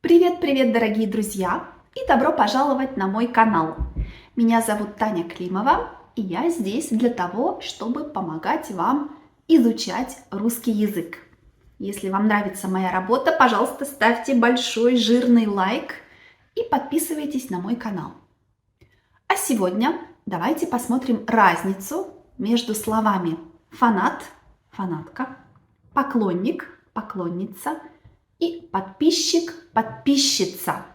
Привет-привет, дорогие друзья! И добро пожаловать на мой канал. Меня зовут Таня Климова, и я здесь для того, чтобы помогать вам изучать русский язык. Если вам нравится моя работа, пожалуйста, ставьте большой жирный лайк и подписывайтесь на мой канал. А сегодня давайте посмотрим разницу между словами фанат, фанатка, поклонник, поклонница и подписчик, подписчица.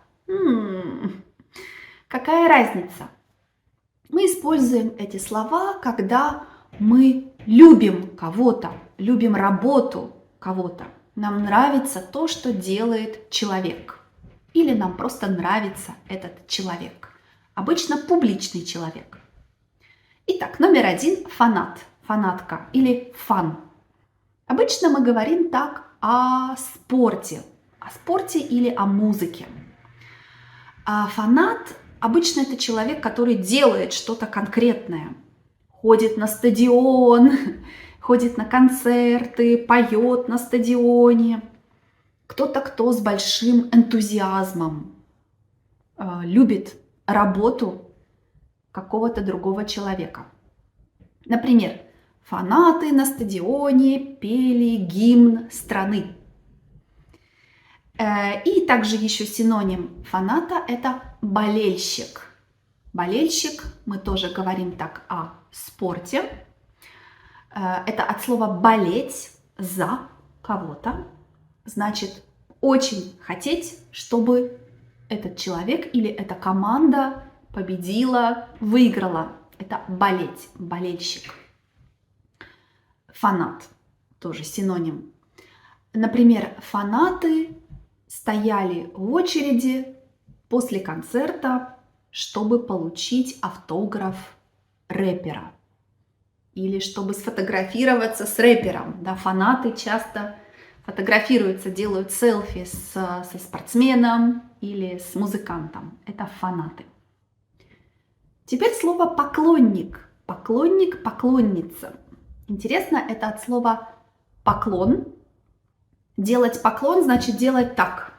Какая разница? Мы используем эти слова, когда мы любим кого-то, любим работу кого-то. Нам нравится то, что делает человек. Или нам просто нравится этот человек. Обычно публичный человек. Итак, номер один – фанат, фанатка или фан. Обычно мы говорим так о спорте или о музыке. А фанат обычно это человек, который делает что-то конкретное. Ходит на стадион, ходит на концерты, поет на стадионе. Кто-то, кто с большим энтузиазмом любит работу какого-то другого человека. Например, фанаты на стадионе пели гимн страны. И также еще синоним фаната – это болельщик. Болельщик, мы тоже говорим так о спорте. Это от слова болеть за кого-то. Значит, очень хотеть, чтобы этот человек или эта команда победила, выиграла. Это болеть, болельщик. Фанат, тоже синоним. Например, фанаты стояли в очереди после концерта, чтобы получить автограф рэпера. Или чтобы сфотографироваться с рэпером. Да, фанаты часто фотографируются, делают селфи со спортсменом или с музыкантом. Это фанаты. Теперь слово поклонник. Поклонник, поклонница. Интересно, это от слова поклон. Делать поклон значит делать так.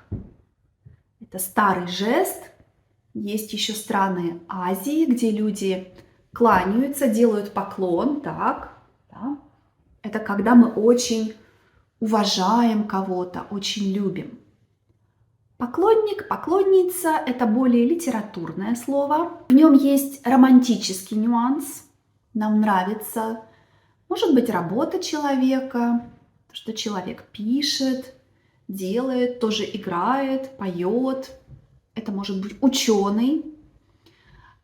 Это старый жест. Есть еще страны Азии, где люди кланяются, делают поклон. Так, да. Это когда мы очень уважаем кого-то, очень любим. Поклонник, поклонница – это более литературное слово. В нем есть романтический нюанс. Нам нравится, может быть, работа человека, то, что человек пишет, делает, тоже играет, поет. Это может быть ученый.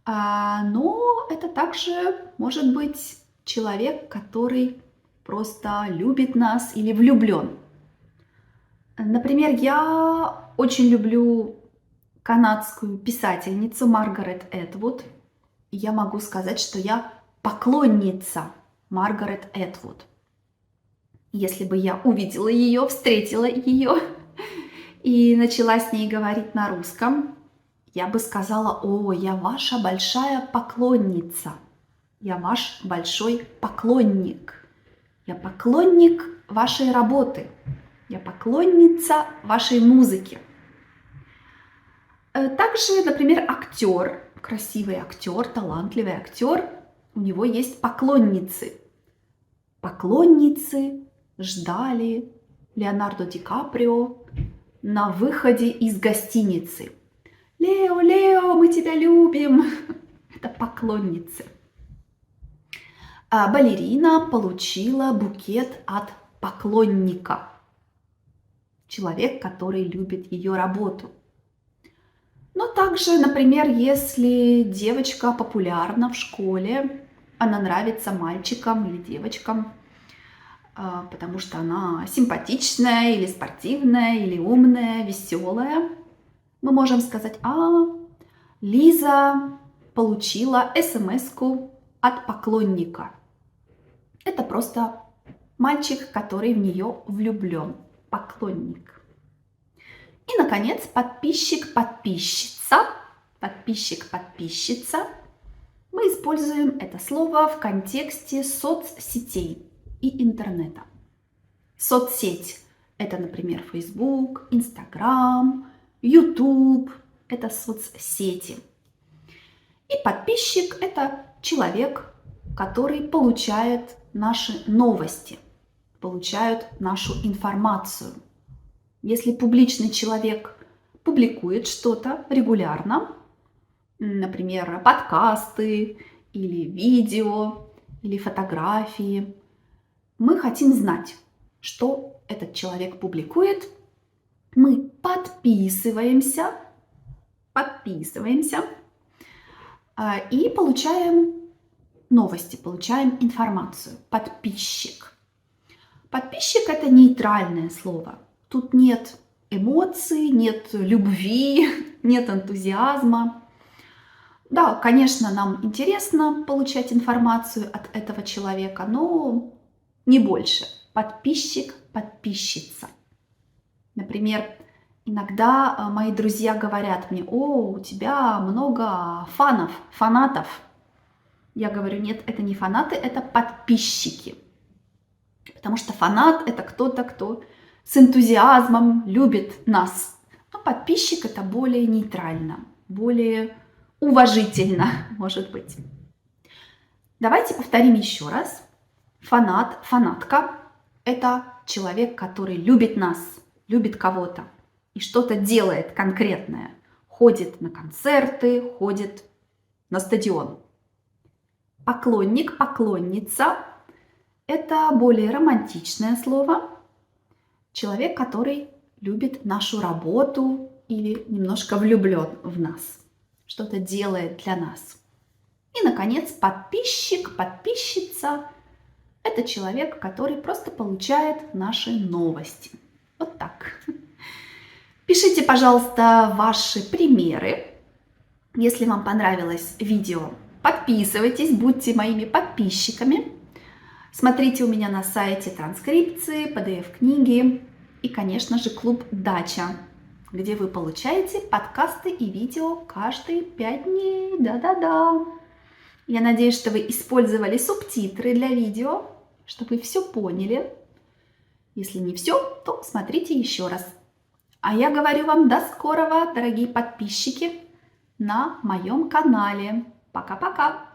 Но это также может быть человек, который просто любит нас или влюблен. Например, я очень люблю канадскую писательницу Маргарет Этвуд. Я могу сказать, что я поклонница Маргарет Этвуд. Если бы я увидела ее, встретила ее и начала с ней говорить на русском, я бы сказала: «О, я ваша большая поклонница, я ваш большой поклонник, я поклонник вашей работы, я поклонница вашей музыки». Также, например, актер, красивый актер, талантливый актер, у него есть поклонницы. Поклонницы ждали Леонардо Ди Каприо на выходе из гостиницы. «Лео, Лео, мы тебя любим!» Это поклонницы. Балерина получила букет от поклонника. Человек, который любит ее работу. Но также, например, если девочка популярна в школе, она нравится мальчикам или девочкам, потому что она симпатичная или спортивная, или умная, веселая, мы можем сказать: Лиза получила смс-ку от поклонника. Это просто мальчик, который в нее влюблен. Поклонник. И, наконец, подписчик, подписчица. Подписчик, подписчица. Мы используем это слово в контексте соцсетей и интернета. Соцсеть – это, например, Facebook, Instagram, YouTube– это соцсети. И подписчик– это человек, который получает наши новости, получает нашу информацию. Если публичный человек публикует что-то регулярно, например, подкасты или видео, или фотографии, мы хотим знать, что этот человек публикует. Мы подписываемся и получаем новости, получаем информацию. Подписчик. Подписчик– это нейтральное слово. Тут нет эмоций, нет любви, нет энтузиазма. Да, конечно, нам интересно получать информацию от этого человека, но не больше. Подписчик, подписчица. Например, иногда мои друзья говорят мне: «О, у тебя много фанатов». Я говорю: нет, это не фанаты, это подписчики. Потому что фанат– это кто-то, кто с энтузиазмом любит нас. А подписчик– это более нейтрально, более уважительно, может быть. Давайте повторим еще раз. Фанат, фанатка – это человек, который любит нас, любит кого-то и что-то делает конкретное. Ходит на концерты, ходит на стадион. Поклонник, поклонница – это более романтичное слово. Человек, который любит нашу работу или немножко влюблен в нас, что-то делает для нас. И, наконец, подписчик, подписчица – это человек, который просто получает наши новости. Вот так. Пишите, пожалуйста, ваши примеры. Если вам понравилось видео, подписывайтесь, будьте моими подписчиками. Смотрите у меня на сайте транскрипции, PDF-книги и, конечно же, клуб «Дача», где вы получаете подкасты и видео каждые 5 дней. Да-да-да. Я надеюсь, что вы использовали субтитры для видео, чтобы вы все поняли. Если не все, то смотрите еще раз. А я говорю вам до скорого, дорогие подписчики, на моем канале. Пока-пока!